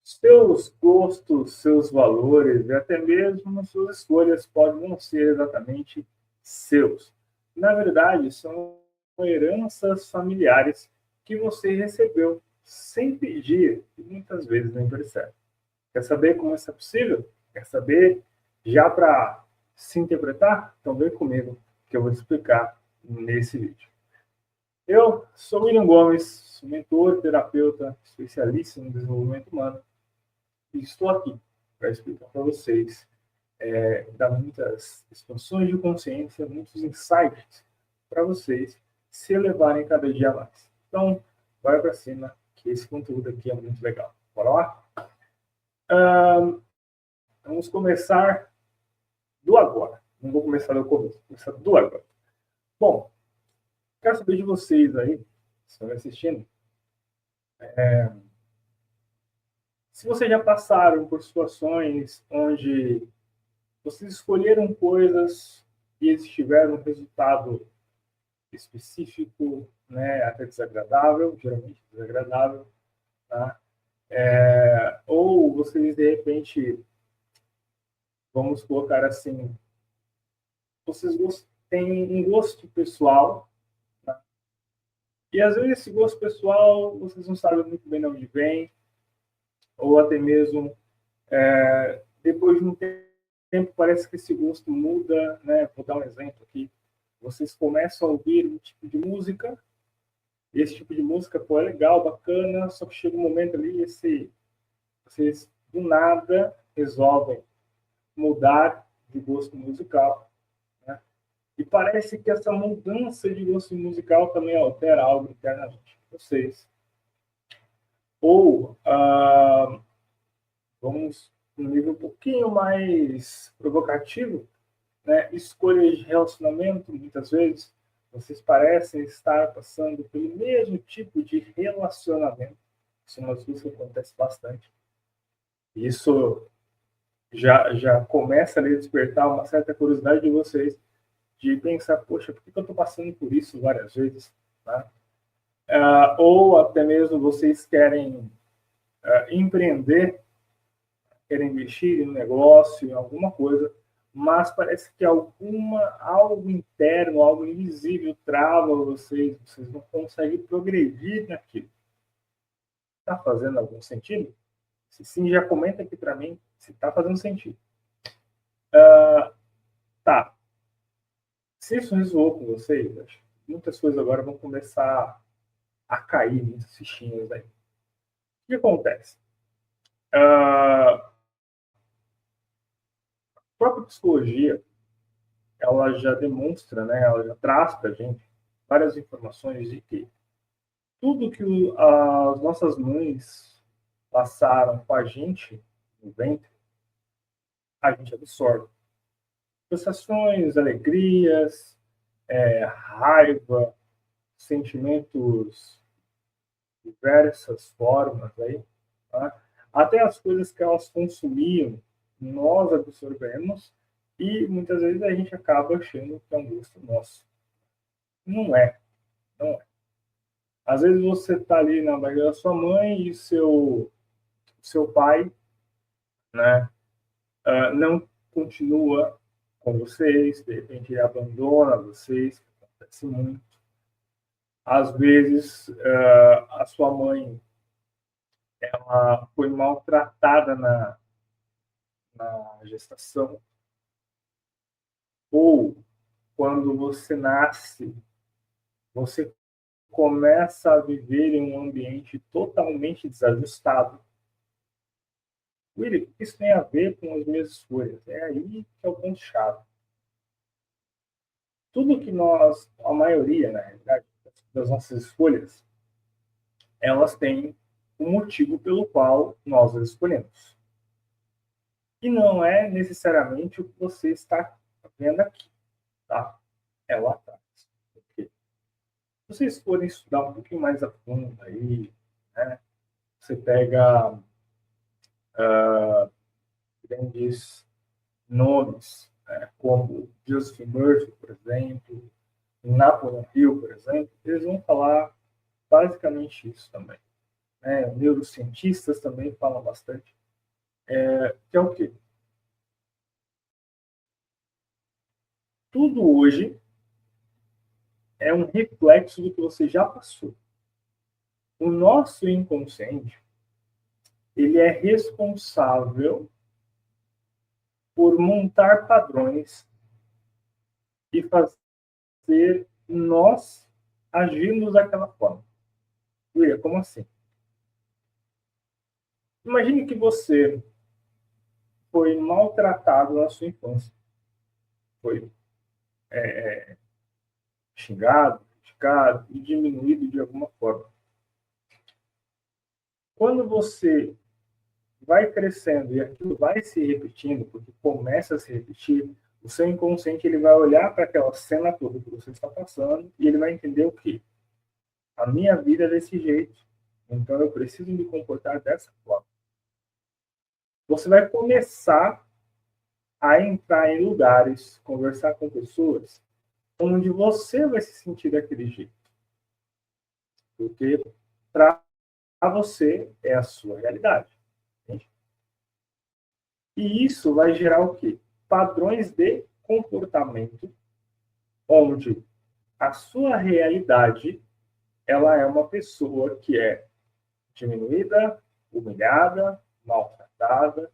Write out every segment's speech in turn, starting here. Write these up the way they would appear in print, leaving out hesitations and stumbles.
Seus gostos, seus valores e até mesmo suas escolhas podem não ser exatamente seus. Na verdade, são heranças familiares que você recebeu sem pedir e muitas vezes nem percebe. Quer saber como isso é possível? Quer saber já para se interpretar? Então vem comigo que eu vou te explicar nesse vídeo. Eu sou William Gomes, sou mentor, terapeuta, especialista em desenvolvimento humano e estou aqui para explicar para vocês, dar muitas expansões de consciência, muitos insights para vocês se elevarem cada dia mais. Então, vai para cima, que esse conteúdo aqui é muito legal. Bora lá? Vamos começar do agora. Não vou começar do começo, vou começar do agora. Bom, quero saber de vocês aí, que estão assistindo, se vocês já passaram por situações onde vocês escolheram coisas e eles tiveram um resultado específico, né, até desagradável, geralmente desagradável, tá? Ou vocês, de repente, vamos colocar assim, vocês têm um gosto pessoal, tá? E às vezes esse gosto pessoal, vocês não sabem muito bem de onde vem, ou até mesmo, depois de um tempo, parece que esse gosto muda, né? Vou dar um exemplo aqui. Vocês começam a ouvir um tipo de música, e esse tipo de música, pô, é legal, bacana, só que chega um momento ali, vocês do nada resolvem mudar de gosto musical, né? E parece que essa mudança de gosto musical também altera algo internamente de vocês. Ou, vamos um nível um pouquinho mais provocativo, né? Escolhas de relacionamento, muitas vezes, vocês parecem estar passando pelo mesmo tipo de relacionamento. Isso é uma coisa que acontece bastante. Isso já começa a despertar uma certa curiosidade de vocês de pensar, poxa, por que eu estou passando por isso várias vezes? Tá? Ou até mesmo vocês querem empreender, querem investir em um negócio, em alguma coisa, mas parece que algo interno, algo invisível trava vocês não conseguem progredir naquilo. Está fazendo algum sentido? Se sim, já comenta aqui para mim se está fazendo sentido. Tá. Se isso ressoou com vocês, acho que muitas coisas agora vão começar a cair, muitas fichinhas aí. O que acontece? A própria psicologia, ela já demonstra, né, ela já traz para a gente várias informações de que tudo que as nossas mães passaram com a gente no ventre, a gente absorve. Sensações, alegrias, raiva, sentimentos de diversas formas aí, tá? Até as coisas que elas consumiam, nós absorvemos e muitas vezes a gente acaba achando que é um gosto nosso. Não é, não é. Às vezes você está ali na barriga da sua mãe e seu pai, né, não continua com vocês, de repente ele abandona vocês, que acontece muito. Às vezes a sua mãe ela foi maltratada na gestação, ou quando você nasce, você começa a viver em um ambiente totalmente desajustado. Willi, isso tem a ver com as minhas escolhas. É aí que é o ponto-chave. Tudo que nós, a maioria, na realidade, das nossas escolhas, elas têm um motivo pelo qual nós as escolhemos. E não é necessariamente o que você está vendo aqui, tá? É lá atrás. Se vocês forem estudar um pouquinho mais a fundo aí, né? Você pega grandes nomes, né, como Joseph Murphy, por exemplo, Napoleon Hill, por exemplo, eles vão falar basicamente isso também. né? Neurocientistas também falam bastante, que é o quê? Tudo hoje é um reflexo do que você já passou. O nosso inconsciente, ele é responsável por montar padrões e fazer nós agirmos daquela forma. William, como assim? Imagine que você foi maltratado na sua infância. Foi xingado, criticado e diminuído de alguma forma. Quando você vai crescendo e aquilo vai se repetindo, porque começa a se repetir, o seu inconsciente ele vai olhar para aquela cena toda que você está passando e ele vai entender o que? A minha vida é desse jeito, então eu preciso me comportar dessa forma. Você vai começar a entrar em lugares, conversar com pessoas, onde você vai se sentir daquele jeito. Porque para você é a sua realidade. Entende? E isso vai gerar o quê? Padrões de comportamento, onde a sua realidade ela é uma pessoa que é diminuída, humilhada, maltratada,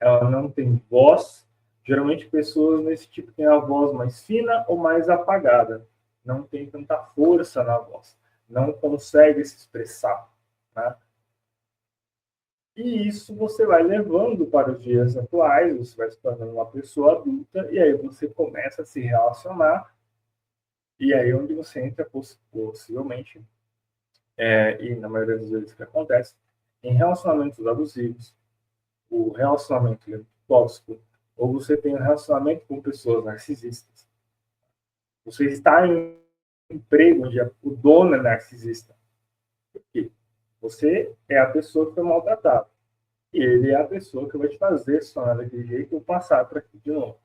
ela não tem voz. Geralmente pessoas nesse tipo têm a voz mais fina ou mais apagada, não tem tanta força na voz, não consegue se expressar, né? E isso você vai levando para os dias atuais, você vai se tornando uma pessoa adulta, e aí você começa a se relacionar, e aí é onde você entra possivelmente, e na maioria das vezes que acontece, em relacionamentos abusivos, o relacionamento tóxico, ou você tem um relacionamento com pessoas narcisistas. Você está em um emprego onde o dono é narcisista. Por quê? Você é a pessoa que foi maltratada. E ele é a pessoa que vai te fazer se tornar daquele jeito ou passar para aqui de novo.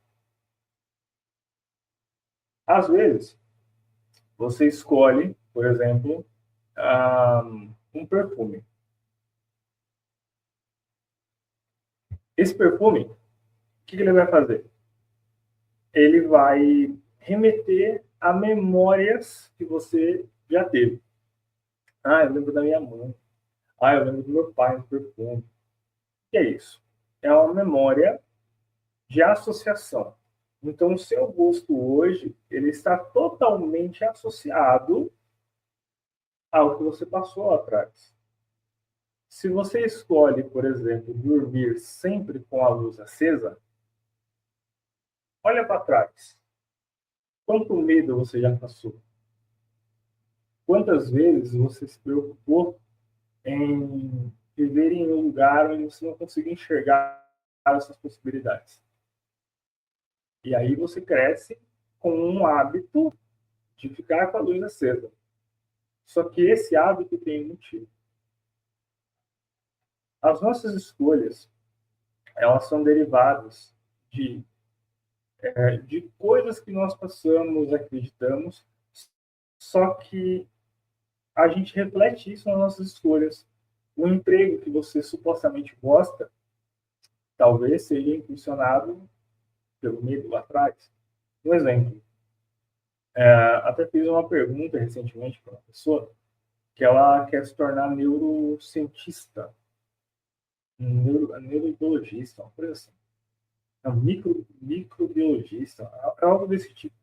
Às vezes, você escolhe, por exemplo, um perfume. Esse perfume, o que ele vai fazer? Ele vai remeter a memórias que você já teve. Ah, eu lembro da minha mãe. Ah, eu lembro do meu pai no perfume. O que é isso? É uma memória de associação. Então, o seu gosto hoje, ele está totalmente associado ao que você passou lá atrás. Se você escolhe, por exemplo, dormir sempre com a luz acesa, olha para trás. Quanto medo você já passou? Quantas vezes você se preocupou em viver em um lugar onde você não conseguia enxergar essas possibilidades? E aí você cresce com um hábito de ficar com a luz acesa. Só que esse hábito tem um motivo. As nossas escolhas, elas são derivadas de coisas que nós passamos, acreditamos, só que a gente reflete isso nas nossas escolhas. O emprego que você supostamente gosta, talvez seja impulsionado pelo medo lá atrás. Um exemplo, até fiz uma pergunta recentemente para uma pessoa que ela quer se tornar neurocientista, neurobiologista, uma coisa assim. Não, microbiologista, é algo desse tipo,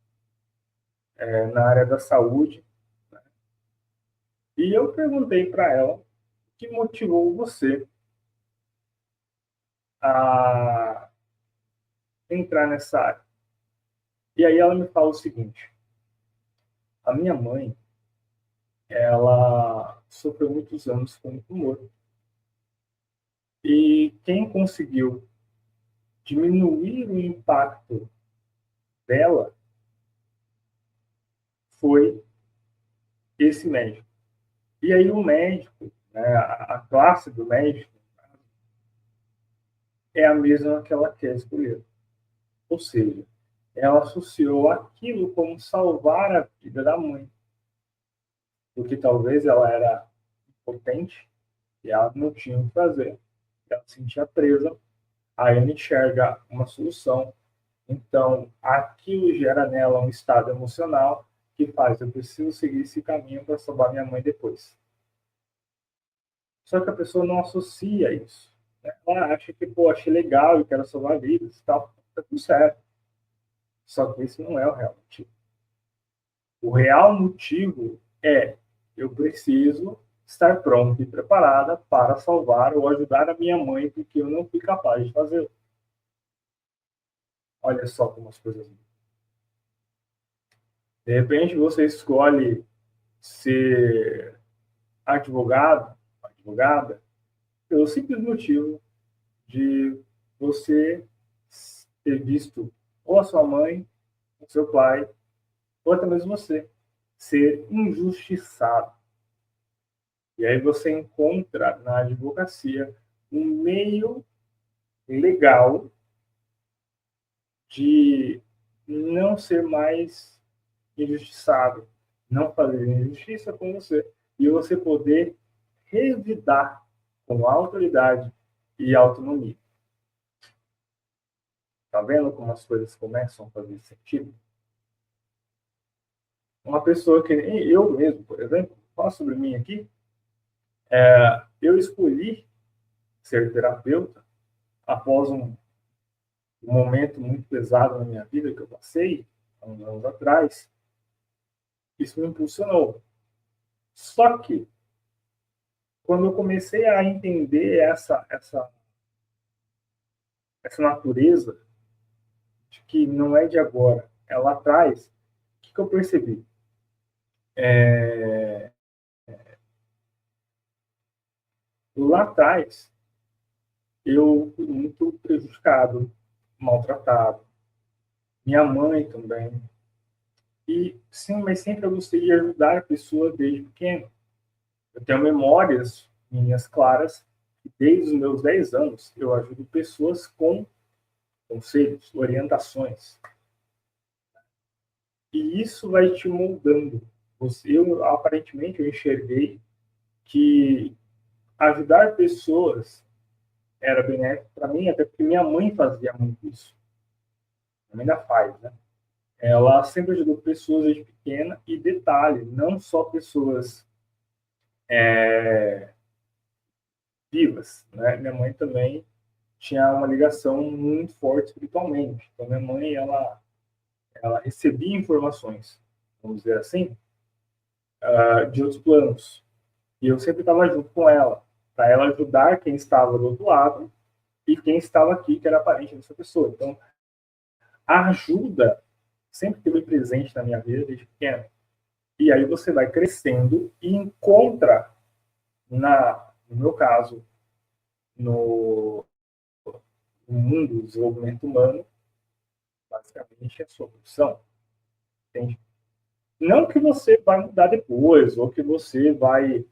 na área da saúde. Né? E eu perguntei para ela o que motivou você a entrar nessa área. E aí ela me fala o seguinte: a minha mãe, ela sofreu muitos anos com um tumor. E quem conseguiu diminuir o impacto dela foi esse médico. E aí o médico, né, a classe do médico, é a mesma que ela quer escolher. Ou seja, ela associou aquilo como salvar a vida da mãe. Porque talvez ela era impotente, E ela não tinha o que fazer. Ela se sentia presa. Aí ela enxerga uma solução. Então, aquilo gera nela um estado emocional que faz, eu preciso seguir esse caminho para salvar minha mãe depois. Só que a pessoa não associa isso. Né? Ela acha que, pô, achei legal e quero salvar vidas e tal. Tá tudo certo. Só que esse não é o real motivo. O real motivo é eu preciso estar pronta e preparada para salvar ou ajudar a minha mãe porque eu não fui capaz de fazê-lo. Olha só como as coisas mudam. De repente você escolhe ser advogado, advogada, pelo simples motivo de você ter visto ou a sua mãe, o seu pai, ou até mesmo você, ser injustiçado. E aí você encontra na advocacia um meio legal de não ser mais injustiçado, não fazer injustiça com você, e você poder revidar com autoridade e autonomia. Tá vendo como as coisas começam a fazer sentido? Uma pessoa que eu mesmo, por exemplo, falo sobre mim aqui, eu escolhi ser terapeuta após um momento muito pesado na minha vida que eu passei há uns anos atrás. Isso me impulsionou. Só que quando eu comecei a entender essa natureza de que não é de agora, é lá atrás, o que eu percebi? É, lá atrás, eu fui muito prejudicado, maltratado. Minha mãe também. E sim, mas sempre eu gostei de ajudar a pessoa desde pequeno. Eu tenho memórias minhas claras que desde os meus 10 anos eu ajudo pessoas com conselhos, orientações. E isso vai te moldando. Eu aparentemente eu enxerguei que ajudar pessoas era benéfico para mim, até porque minha mãe fazia muito isso. Minha mãe ainda faz, né? Ela sempre ajudou pessoas desde pequena e detalhe, não só pessoas vivas, né? Minha mãe também tinha uma ligação muito forte espiritualmente. Então minha mãe ela recebia informações, vamos dizer assim, de outros planos. E eu sempre estava junto com ela, para ela ajudar quem estava do outro lado e quem estava aqui, que era parente dessa pessoa. Então, a ajuda sempre teve presente na minha vida desde pequeno. E aí você vai crescendo e encontra, no meu caso, no, no mundo do desenvolvimento humano, basicamente a sua profissão. Entende? Não que você vai mudar depois, ou que você vai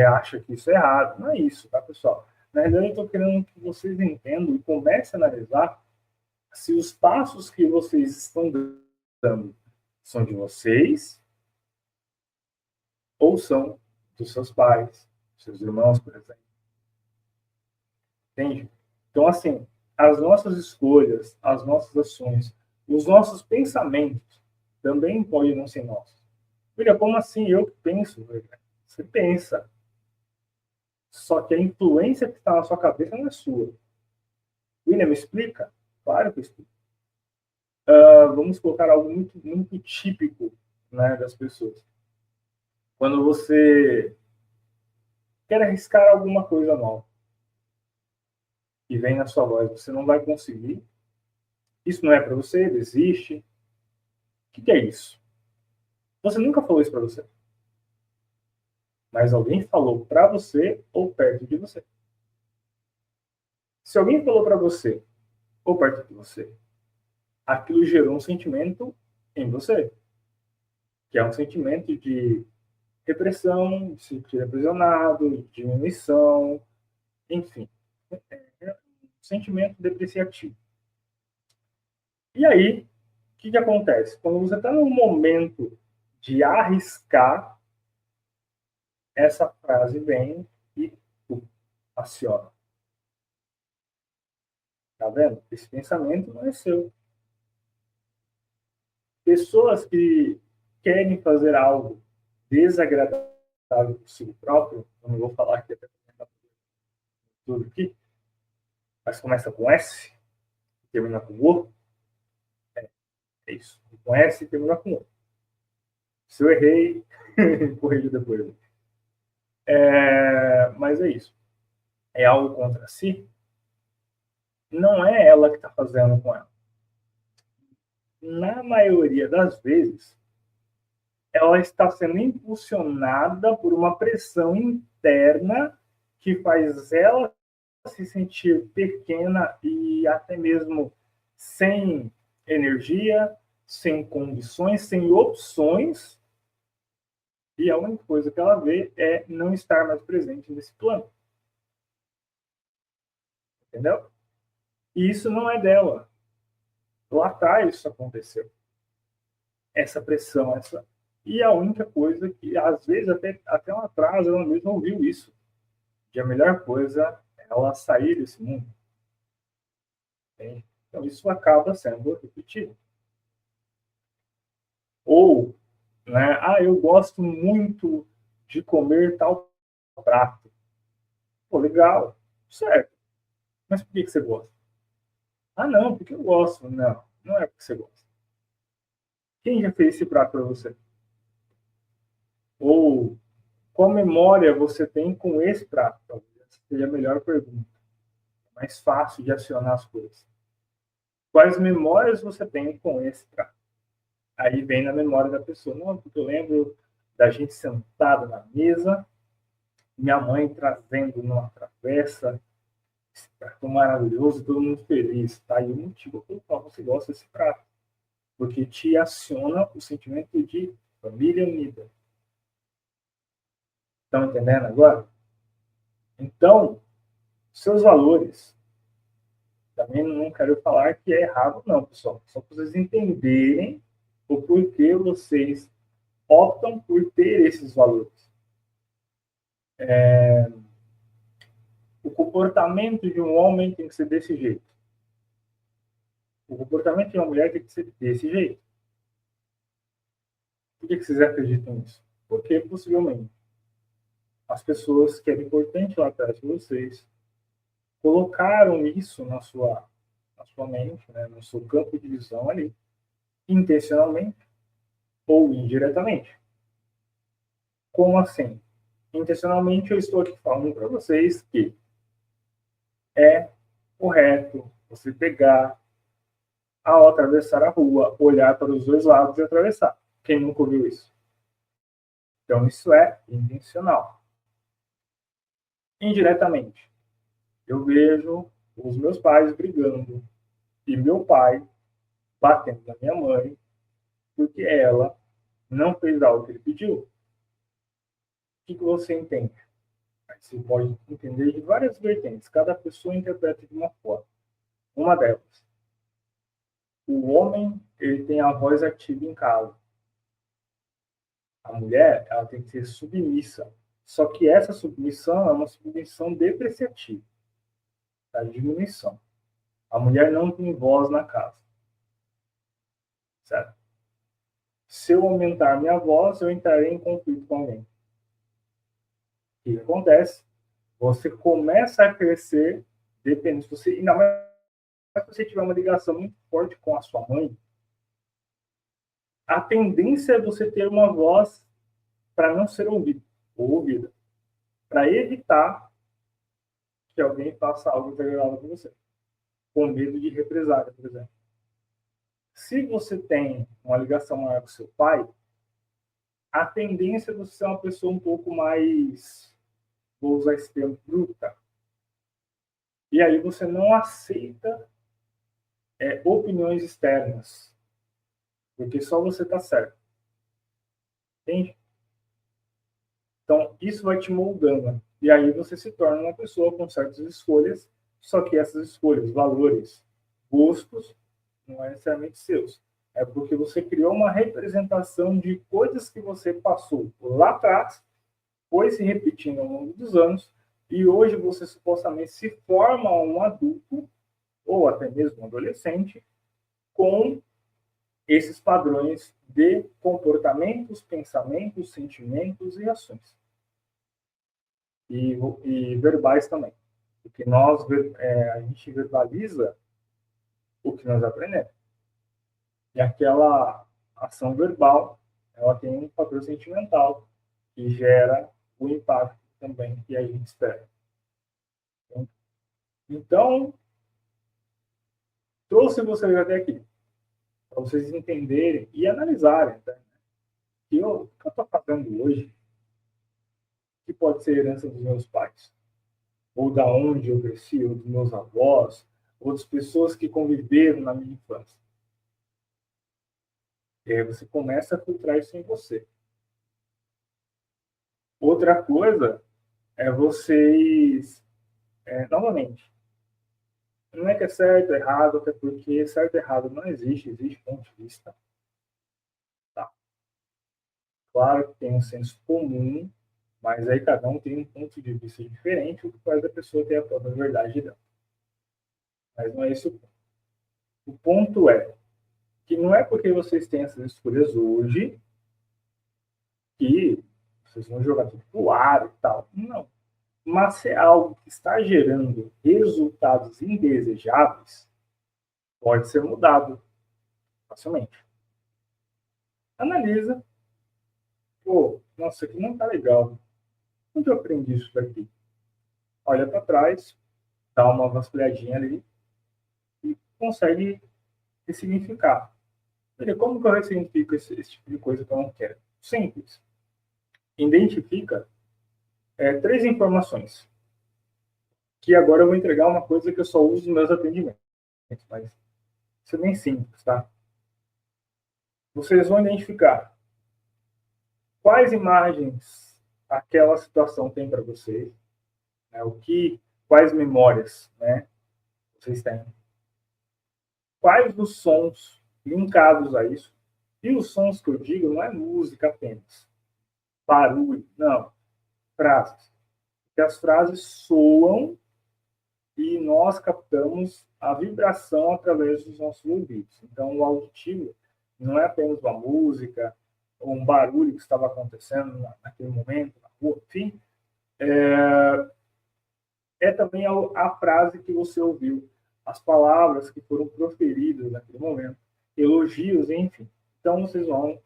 acha que isso é errado. Não é isso, tá, pessoal? Na verdade, eu estou querendo que vocês entendam e comecem a analisar se os passos que vocês estão dando são de vocês ou são dos seus pais, seus irmãos, por exemplo. Entende? Então, assim, as nossas escolhas, as nossas ações, os nossos pensamentos também podem não ser nossos. William, como assim eu penso? Você pensa. Só que a influência que está na sua cabeça não é sua. William, me explica? Claro que eu explico. Vamos colocar algo muito, muito típico, né, das pessoas. Quando você quer arriscar alguma coisa nova e vem na sua voz, você não vai conseguir. Isso não é para você, desiste. O que é isso? Você nunca falou isso para você, mas alguém falou para você ou perto de você. Se alguém falou para você ou perto de você, aquilo gerou um sentimento em você, que é um sentimento de repressão, de se sentir aprisionado, de diminuição, enfim, é um sentimento depreciativo. E aí, o que acontece? Quando você está num momento de arriscar, essa frase vem e aciona. Tá vendo? Esse pensamento não é seu. Pessoas que querem fazer algo desagradável por si próprio, eu não vou falar aqui até tudo aqui, mas começa com S, termina com O, é isso. Com S e termina com O. Se eu errei, corrijo depois. Mas é isso. É algo contra si. Não é ela que está fazendo com ela. Na maioria das vezes, ela está sendo impulsionada por uma pressão interna que faz ela se sentir pequena e até mesmo sem energia, sem condições, sem opções. E a única coisa que ela vê é não estar mais presente nesse plano. Entendeu? E isso não é dela. Lá atrás isso aconteceu. Essa pressão, essa. E a única coisa que, às vezes, até lá atrás, ela mesma ouviu isso. Que a melhor coisa é ela sair desse mundo. Entende? Então, isso acaba sendo repetido. Ou, né, eu gosto muito de comer tal prato. Pô, legal, certo. Mas por que você gosta? Não, porque eu gosto. Não, não é porque você gosta. Quem já fez esse prato para você? Ou qual memória você tem com esse prato? Talvez seja a melhor pergunta. É mais fácil de acionar as coisas. Quais memórias você tem com esse prato? Aí vem na memória da pessoa. Não, porque eu lembro da gente sentado na mesa, minha mãe trazendo numa travessa, esse prato maravilhoso, todo mundo feliz. Tá aí o motivo pelo qual você gosta desse prato. Porque te aciona o sentimento de família unida. Estão entendendo agora? Então, seus valores, também não quero falar que é errado, não, pessoal. Só para vocês entenderem o porquê vocês optam por ter esses valores. O comportamento de um homem tem que ser desse jeito. O comportamento de uma mulher tem que ser desse jeito. Por que vocês acreditam nisso? Porque, possivelmente, as pessoas que eram importantes lá atrás de vocês colocaram isso na sua mente, né, no seu campo de visão ali, intencionalmente ou indiretamente. Como assim? Intencionalmente, eu estou aqui falando para vocês que é correto você pegar, ao atravessar a rua, olhar para os dois lados e atravessar. Quem nunca ouviu isso? Então, isso é intencional. Indiretamente, eu vejo os meus pais brigando e meu pai batendo na minha mãe porque ela não fez algo que ele pediu. O que você entende? Você pode entender de várias vertentes. Cada pessoa interpreta de uma forma. Uma delas, o homem ele tem a voz ativa em casa. A mulher ela tem que ser submissa. Só que essa submissão é uma submissão depreciativa, tá? Diminuição. A mulher não tem voz na casa. Certo? Se eu aumentar minha voz, eu entrarei em conflito com alguém. O que acontece? Você começa a crescer, depende se você, ainda mais se você tiver uma ligação muito forte com a sua mãe, a tendência é você ter uma voz para não ser ouvido ou ouvida, para evitar que alguém faça algo desagradável com você, com medo de represália, por exemplo. Se você tem uma ligação maior com seu pai, a tendência é você ser uma pessoa um pouco mais, vou usar esse termo, bruta. E aí você não aceita opiniões externas, porque só você está certo. Entende? Então, isso vai te moldando. E aí você se torna uma pessoa com certas escolhas, só que essas escolhas, valores, gostos, não é necessariamente seus. É porque você criou uma representação de coisas que você passou lá atrás, foi se repetindo ao longo dos anos, E hoje você supostamente se forma um adulto, ou até mesmo um adolescente, com esses padrões de comportamentos, pensamentos, sentimentos e ações. E verbais também. Porque a gente verbaliza o que nós aprendemos. E aquela ação verbal, ela tem um fator sentimental que gera o impacto também que a gente espera. Então, trouxe vocês até aqui, para vocês entenderem e analisarem, tá? O que eu estou fazendo hoje, que pode ser herança dos meus pais, ou da onde eu cresci, ou dos meus avós, ou das pessoas que conviveram na minha infância. E aí você começa a filtrar isso em você. Outra coisa é vocês, novamente, não é que é certo ou errado, até porque certo e errado não existe, existe ponto de vista. Tá? Claro que tem um senso comum, mas aí cada um tem um ponto de vista diferente, o que faz a pessoa ter a própria verdade dela. Mas não é esse o ponto. O ponto é que não é porque vocês têm essas escolhas hoje que vocês vão jogar tudo pro ar e tal. Não. Mas se é algo que está gerando resultados indesejáveis, pode ser mudado facilmente. Analisa. Pô, nossa, isso aqui não tá legal. Onde eu aprendi isso daqui? Olha para trás, dá uma vasculhadinha ali e consegue ressignificar. Como que eu ressignifico esse tipo de coisa que eu não quero? Simples. Identifica 3 informações. Que agora eu vou entregar uma coisa que eu só uso nos meus atendimentos. Mas isso é bem simples, tá? Vocês vão identificar quais imagens aquela situação tem para vocês, né? Quais memórias, né, vocês têm. Quais os sons linkados a isso. E os sons que eu digo não é música apenas. Barulho, não. Frases. Porque as frases soam e nós captamos a vibração através dos nossos ouvidos. Então, o auditivo não é apenas uma música ou um barulho que estava acontecendo naquele momento, na rua, enfim. É também a frase que você ouviu, as palavras que foram proferidas naquele momento, elogios, enfim. Então, vocês vão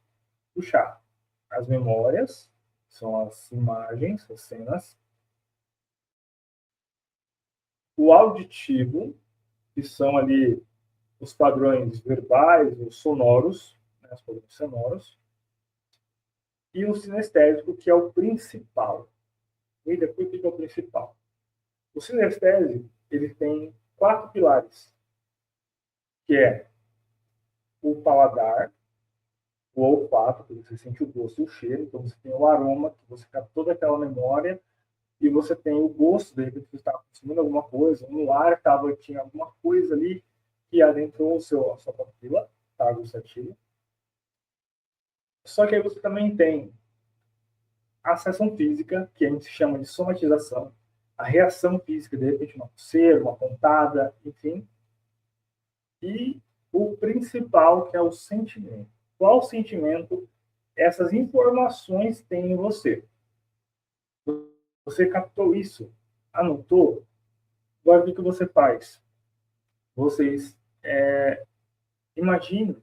puxar as memórias, são as imagens, as cenas, o auditivo, que são ali os padrões verbais, os sonoros, né, os padrões sonoros, e o sinestésico, que é o principal. E depois, o que é o principal? O sinestésico, ele tem 4 pilares, que é o paladar, o olfato, que você sente o gosto e o cheiro, então você tem o aroma, que você captou daquela memória, e você tem o gosto, de repente você estava consumindo alguma coisa, no ar tinha alguma coisa ali que adentrou a sua papila, tá, gustativa. Só que aí você também tem a sensação física, que a gente chama de somatização, a reação física, de repente uma coceira, uma pontada, enfim. E o principal, que é o sentimento. Qual sentimento essas informações têm em você? Você captou isso? Anotou? Agora, o que você faz? Vocês imaginam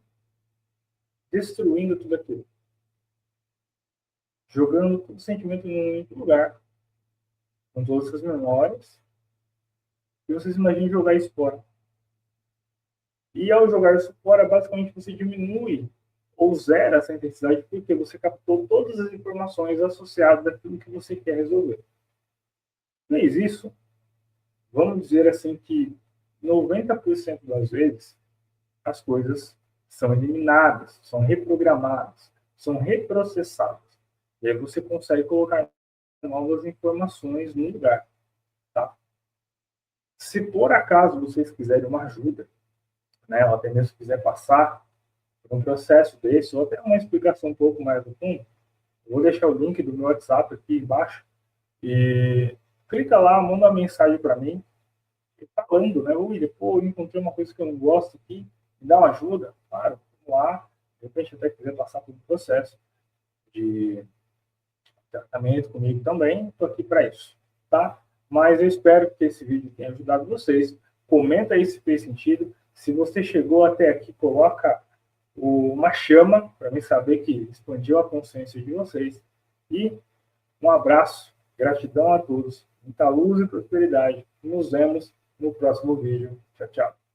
destruindo tudo aquilo. Jogando todo o sentimento num único lugar. Com todas essas memórias. E vocês imaginam jogar isso fora. E ao jogar isso fora, basicamente você diminui ou zera essa intensidade porque você captou todas as informações associadas àquilo que você quer resolver. Fez isso, vamos dizer assim que 90% das vezes as coisas são eliminadas, são reprogramadas, são reprocessadas. E aí você consegue colocar novas informações no lugar. Tá? Se por acaso vocês quiserem uma ajuda, né, ou até mesmo quiser passar por um processo desse, ou até uma explicação um pouco mais do fundo, eu vou deixar o link do meu WhatsApp aqui embaixo. E clica lá, manda uma mensagem para mim, falando, né? William, pô, eu encontrei uma coisa que eu não gosto aqui, me dá uma ajuda. Claro, vamos lá. De repente até quiser passar por um processo de tratamento comigo também, estou aqui para isso, tá? Mas eu espero que esse vídeo tenha ajudado vocês. Comenta aí se fez sentido. Se você chegou até aqui, coloca uma chama para mim saber que expandiu a consciência de vocês. E um abraço, gratidão a todos, muita luz e prosperidade. Nos vemos no próximo vídeo. Tchau, tchau.